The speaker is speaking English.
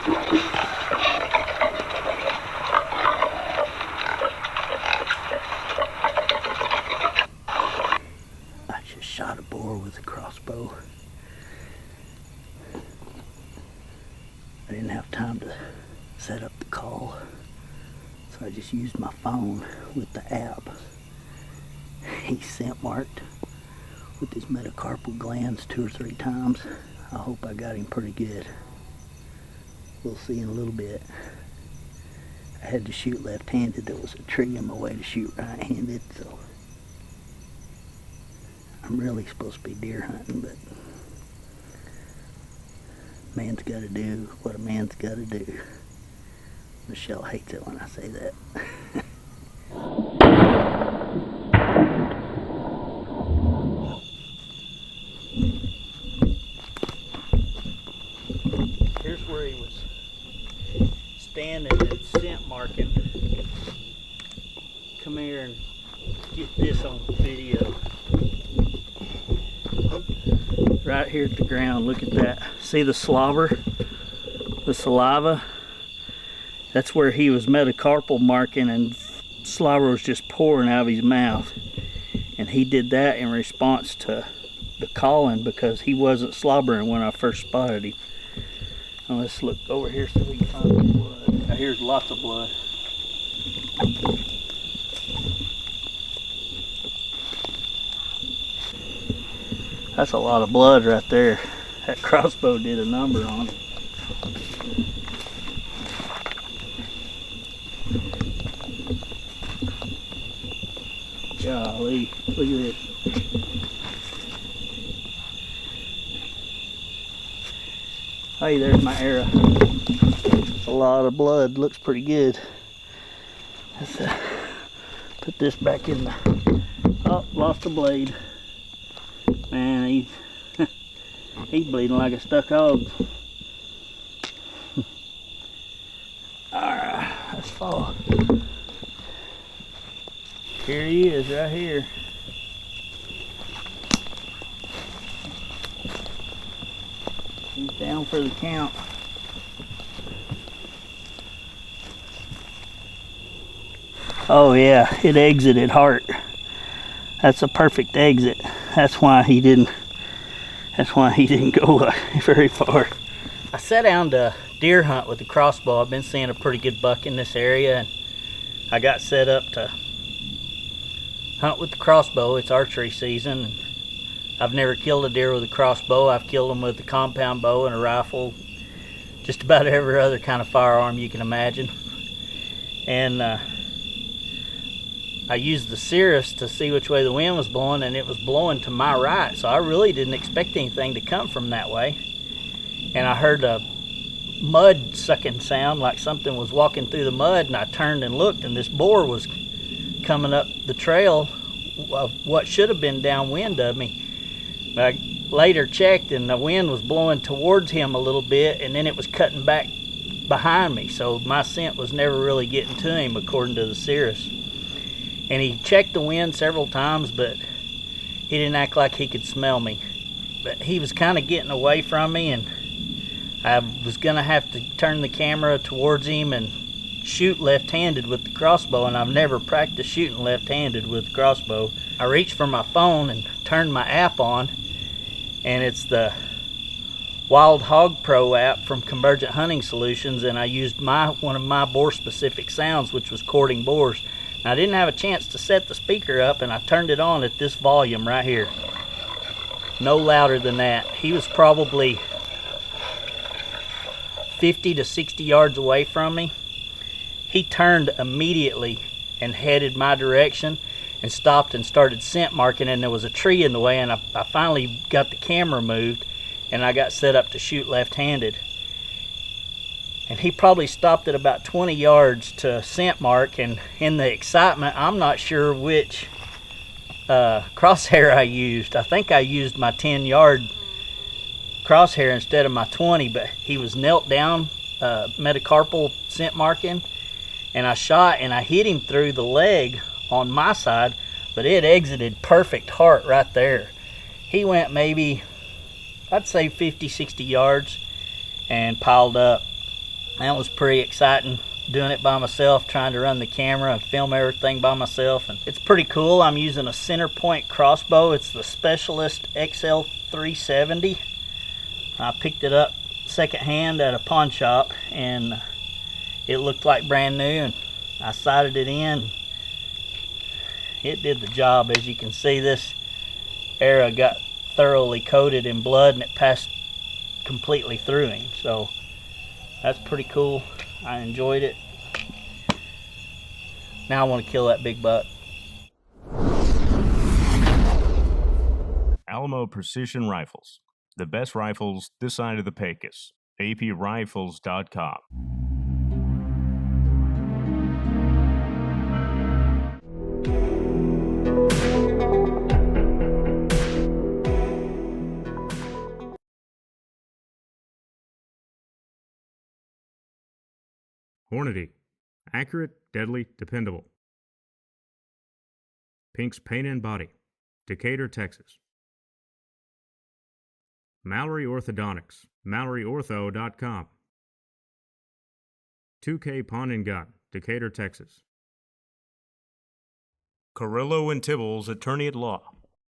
I just shot a boar with a crossbow. I didn't have time to set up the call, so I just used my phone with the app. He scent marked with his metacarpal glands 2 or 3 times. I hope I got him pretty good. We'll see in a little bit. I had to shoot left-handed. There was a tree in my way to shoot right-handed, so I'm really supposed to be deer hunting, but man's got to do what a man's got to do. Michelle hates it when I say that. Here's where he was standing and scent marking. Come here and get this on video. Right here at the ground, look at that. See the slobber? The saliva? That's where he was metacarpal marking and slobber was just pouring out of his mouth. And he did that in response to the calling because he wasn't slobbering when I first spotted him. Now let's look over here so we can find the blood. Now here's lots of blood. That's a lot of blood right there. That crossbow did a number on it. Golly, look at this. Hey, there's my arrow. A lot of blood, looks pretty good. Let's put this back in the... Oh, lost a blade. Man, he's bleeding like a stuck hog. Alright, let's fall. Here he is, right here. He's down for the count. Oh yeah, it exited heart. That's a perfect exit. That's why he didn't go very far. I sat down to deer hunt with the crossbow. I've been seeing a pretty good buck in this area, and I got set up to hunt with the crossbow. It's archery season. I've never killed a deer with a crossbow. I've killed them with a compound bow and a rifle, just about every other kind of firearm you can imagine. And I used the Cirrus to see which way the wind was blowing, and it was blowing to my right, so I really didn't expect anything to come from that way. And I heard a mud sucking sound, like something was walking through the mud, and I turned and looked, and this boar was coming up the trail of what should have been downwind of me. But I later checked, and the wind was blowing towards him a little bit, and then it was cutting back behind me, so my scent was never really getting to him according to the Cirrus. And he checked the wind several times, but he didn't act like he could smell me. But he was kind of getting away from me, and I was going to have to turn the camera towards him and shoot left-handed with the crossbow, and I've never practiced shooting left-handed with the crossbow. I reached for my phone and turned my app on, and it's the Wild Hog Pro app from Convergent Hunting Solutions, and I used one of my boar-specific sounds, which was courting boars. I didn't have a chance to set the speaker up, and I turned it on at this volume right here. No louder than that. He was probably 50 to 60 yards away from me. He turned immediately and headed my direction and stopped and started scent marking, and there was a tree in the way, and I finally got the camera moved, and I got set up to shoot left-handed. And he probably stopped at about 20 yards to scent mark, and in the excitement, I'm not sure which crosshair I used. I think I used my 10-yard crosshair instead of my 20, but he was knelt down, metacarpal scent marking, and I shot, and I hit him through the leg on my side, but it exited perfect heart right there. He went maybe, I'd say 50, 60 yards and piled up. That was pretty exciting, doing it by myself, trying to run the camera and film everything by myself. And it's pretty cool. I'm using a center point crossbow. It's the Specialist XL 370. I picked it up secondhand at a pawn shop, and it looked like brand new, and I sighted it in. It did the job. As you can see, this arrow got thoroughly coated in blood, and it passed completely through him. So that's pretty cool. I enjoyed it. Now I want to kill that big buck. Alamo Precision Rifles. The best rifles this side of the Pecos. APRifles.com. Hornady. Accurate, deadly, dependable. Pink's Paint and Body. Decatur, Texas. Mallory Orthodontics. MalloryOrtho.com. 2K Pawn and Gun. Decatur, Texas. Carrillo and Tibbles, Attorney at Law.